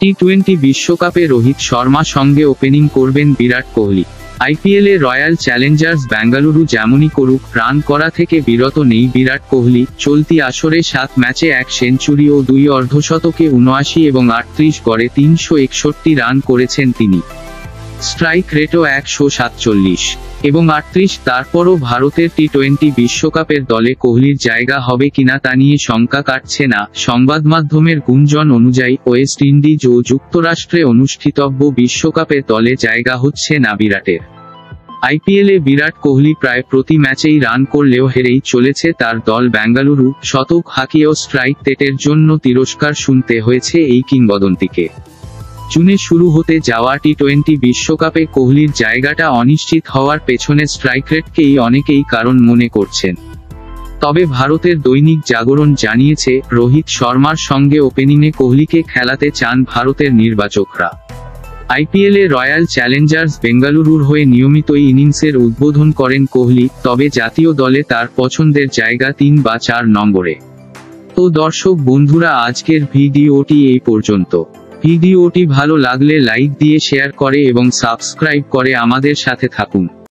টি-20 বিশ্বকাপে রোহিত শর্মা সঙ্গে ওপেনিং করবেন বিরাট কোহলি। আইপিএলে রয়্যাল চ্যালেঞ্জার্স বেঙ্গালুরু যেমনই করুক, রান করা থেকে বিরত নেই বিরাট কোহলি। চলতি আসরে 7 ম্যাচে 1 সেঞ্চুরি ও 2 অর্ধশতকে 79 এবং 38 গড়ে 361 রান করেছেন তিনি। স্ট্রাইক রেটও 147 এবং 38। তারপরও ভারতের টি-20 বিশ্বকাপের দলে কোহলির জায়গা হবে কিনা তা নিয়ে শঙ্কা কাটছে না। সংবাদমাধ্যমের গুঞ্জন অনুযায়ী ওয়েস্ট ইন্ডিজ ও যুক্তরাষ্ট্রে অনুষ্ঠিতব্য বিশ্বকাপের দলে জায়গা হচ্ছে না বিরাটের। আইপিএলে বিরাট কোহলি প্রায় প্রতি ম্যাচেই রান করলেও হেরেই চলেছে তার দল বেঙ্গালুরু। শতক হাঁকিয়েও স্ট্রাইক রেটের জন্য তিরস্কার শুনতে হয়েছে এই কিংবদন্তিকে। জুনে শুরু হতে যাওয়া টি-20 বিশ্বকাপে কোহলির জায়গাটা অনিশ্চিত হওয়ার পেছনে স্ট্রাইক রেটকেই অনেকেই কারণ মনে করছেন। তবে ভারতের দৈনিক জাগরণ জানিয়েছে, রোহিত শর্মার সঙ্গে ওপেনিংয়ে কোহলিকে খেলাতে চান ভারতের নির্বাচকরা। আইপিএলে রয়্যাল চ্যালেঞ্জার্স বেঙ্গালুরুর হয়ে নিয়মিতই ইনিংসের উদ্বোধন করেন কোহলি, তবে জাতীয় দলে তার পছন্দের জায়গা 3 বা 4 নম্বরে। তো দর্শক বন্ধুরা, আজকের ভিডিওটি এই পর্যন্ত। ভিডিওটি ভালো লাগলে লাইক দিয়ে শেয়ার করে এবং সাবস্ক্রাইব করে আমাদের সাথে থাকুন।